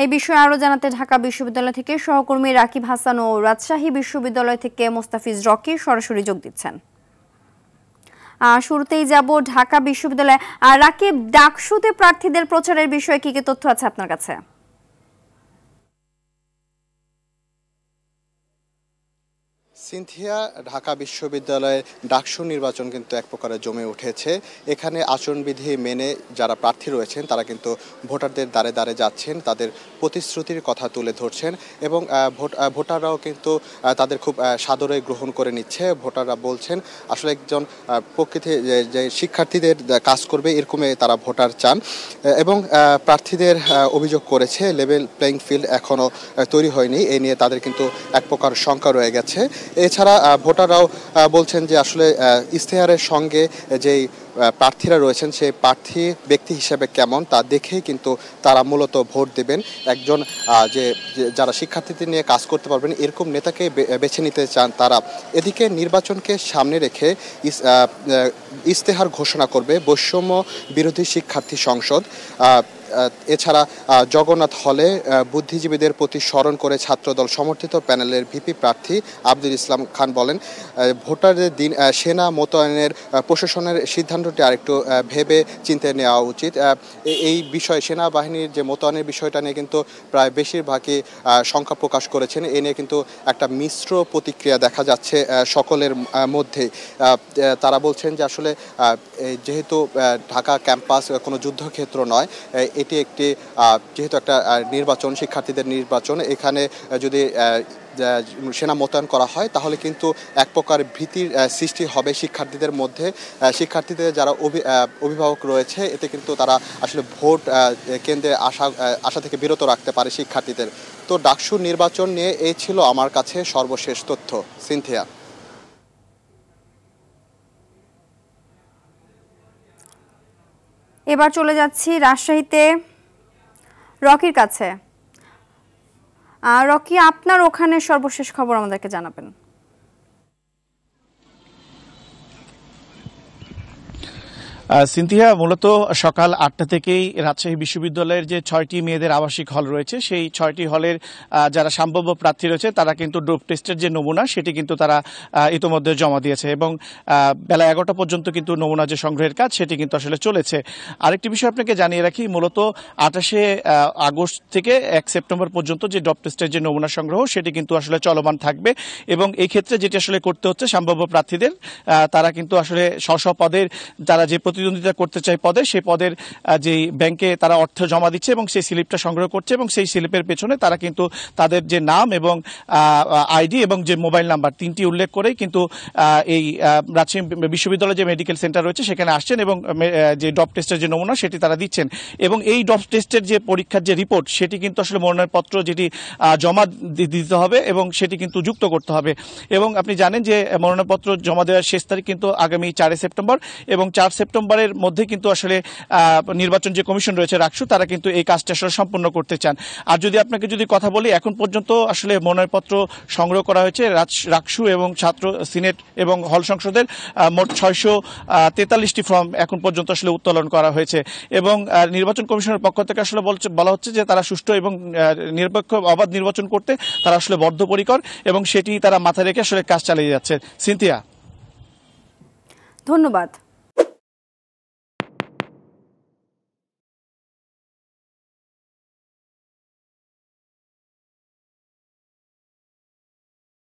এই বিষয়ে আরো জানাতে ঢাকা বিশ্ববিদ্যালয় থেকে সহকর্মী রাকিব হাসান ও রাজশাহী বিশ্ববিদ্যালয় থেকে মোস্তাফিজ রকি সরাসরি যোগ দিচ্ছেন। শুরুতেই যাব ঢাকা বিশ্ববিদ্যালয়ে। রাকিব, ডাকসুতে প্রার্থীদের প্রচারের বিষয়ে কি কি তথ্য আছে আপনার কাছে? সিনথিয়া, ঢাকা বিশ্ববিদ্যালয়ের ডাকসু নির্বাচন কিন্তু এক প্রকারে জমে উঠেছে। এখানে আচরণবিধি মেনে যারা প্রার্থী রয়েছেন তারা কিন্তু ভোটারদের দ্বারে দ্বারে যাচ্ছেন, তাদের প্রতিশ্রুতির কথা তুলে ধরছেন এবং ভোটাররাও কিন্তু তাদের খুব সাদরে গ্রহণ করে নিচ্ছে। ভোটাররা বলছেন আসলে একজন প্রকৃতি যে শিক্ষার্থীদের কাজ করবে এরকমই তারা ভোটার চান এবং প্রার্থীদের অভিযোগ করেছে লেভেল প্লেইং ফিল্ড এখনও তৈরি হয়নি, এই নিয়ে তাদের কিন্তু এক প্রকার শঙ্কা রয়ে গেছে। এছাড়া ভোটাররাও বলছেন যে আসলে ইশতেহারের সঙ্গে যেই প্রার্থীরা রয়েছেন সেই প্রার্থী ব্যক্তি হিসেবে কেমন তা দেখেই কিন্তু তারা মূলত ভোট দেবেন। একজন যে যারা শিক্ষার্থীদের নিয়ে কাজ করতে পারবেন এরকম নেতাকে বেছে নিতে চান তারা। এদিকে নির্বাচনকে সামনে রেখে ইশতেহার ঘোষণা করবে বৈষম্য বিরোধী শিক্ষার্থী সংসদ। এছাড়া জগন্নাথ হলে বুদ্ধিজীবীদের প্রতি স্মরণ করে ছাত্রদল সমর্থিত প্যানেলের ভিপি প্রার্থী আব্দুল ইসলাম খান বলেন, ভোটারদের দিন সেনা মোতায়েনের প্রশাসনের সিদ্ধান্তটি আরেকটু ভেবে চিন্তে নেওয়া উচিত। এই বিষয়ে সেনাবাহিনীর যে মোতায়েনের বিষয়টা নিয়ে কিন্তু প্রায় বেশিরভাগই শঙ্কা প্রকাশ করেছেন। এ নিয়ে কিন্তু একটা মিশ্র প্রতিক্রিয়া দেখা যাচ্ছে সকলের মধ্যে। তারা বলছেন যে আসলে যেহেতু ঢাকা ক্যাম্পাস কোনো যুদ্ধক্ষেত্র নয়, এটি একটি যেহেতু একটা নির্বাচন, শিক্ষার্থীদের নির্বাচন, এখানে যদি সেনা মোতায়েন করা হয় তাহলে কিন্তু এক প্রকার ভীতির সৃষ্টি হবে শিক্ষার্থীদের মধ্যে। শিক্ষার্থীদের যারা অভিভাবক রয়েছে এতে কিন্তু তারা আসলে ভোট কেন্দ্রে আসা থেকে বিরত রাখতে পারে শিক্ষার্থীদের। তো ডাকসু নির্বাচন নিয়ে এই ছিল আমার কাছে সর্বশেষ তথ্য। সিনথিয়া। এবার চলে যাচ্ছি রাজশাহীতে রকির কাছে। রকি, আপনার ওখানে সর্বশেষ খবর আমাদেরকে জানাবেন। সিনথিয়া, মূলত সকাল ৮টা থেকেই রাজশাহী বিশ্ববিদ্যালয়ের যে ৬টি মেয়েদের আবাসিক হল রয়েছে সেই ৬টি হলের যারা সম্ভাব্য প্রার্থী রয়েছে তারা কিন্তু ডোপ টেস্টের যে নমুনা সেটি কিন্তু তারা ইতোমধ্যে জমা দিয়েছে এবং বেলা ১১টা পর্যন্ত কিন্তু নমুনা যে সংগ্রহের কাজ সেটি কিন্তু আসলে চলেছে। আরেকটি বিষয় আপনাকে জানিয়ে রাখি, মূলত ২৮শে আগস্ট থেকে ১ সেপ্টেম্বর পর্যন্ত যে ডোপ টেস্টের যে নমুনা সংগ্রহ সেটি কিন্তু আসলে চলমান থাকবে এবং এই ক্ষেত্রে যেটি আসলে করতে হচ্ছে সম্ভাব্য প্রার্থীদের তারা কিন্তু আসলে স্ব পদের তারা যে প্রতিদ্বন্দ্বিতা করতে চায় পদে, সেই পদের যে ব্যাংকে তারা অর্থ জমা দিচ্ছে এবং সেই স্লিপটা সংগ্রহ করছে এবং সেই স্লিপের পেছনে তারা কিন্তু তাদের যে নাম এবং আইডি এবং যে মোবাইল নাম্বার তিনটি উল্লেখ করেই কিন্তু এই রাজশাহী বিশ্ববিদ্যালয়ের যে মেডিকেল সেন্টার রয়েছে সেখানে আসছেন এবং যে ডপ টেস্টের যে নমুনা সেটি তারা দিচ্ছেন এবং এই ডপ টেস্টের যে পরীক্ষার যে রিপোর্ট সেটি কিন্তু আসলে মনোনয়নপত্র যেটি জমা দিতে হবে এবং সেটি কিন্তু যুক্ত করতে হবে এবং আপনি জানেন যে মনোনয়নপত্র জমা দেওয়ার শেষ তারিখ কিন্তু আগামী ৪ সেপ্টেম্বর এবং ৪ সেপ্টেম্বরের মধ্যে কিন্তু আসলে নির্বাচন যে কমিশন রয়েছে রাকসু তারা কিন্তু এই কাজটা আসলে সম্পন্ন করতে চান। আর যদি আপনাকে কথা বলি, এখন পর্যন্ত আসলে মনোনয়নপত্র সংগ্রহ করা হয়েছে রাকসু এবং ছাত্র সিনেট এবং হল সংসদের মোট ৬৪৩টি ফর্ম এখন পর্যন্ত আসলে উত্তোলন করা হয়েছে এবং নির্বাচন কমিশনের পক্ষ থেকে আসলে বলা হচ্ছে যে তারা সুষ্ঠু এবং নিরপেক্ষ অবাধ নির্বাচন করতে তারা আসলে বদ্ধপরিকর এবং সেটি তারা মাথায় রেখে আসলে কাজ চালিয়ে যাচ্ছে। সিনথিয়া, ধন্যবাদ।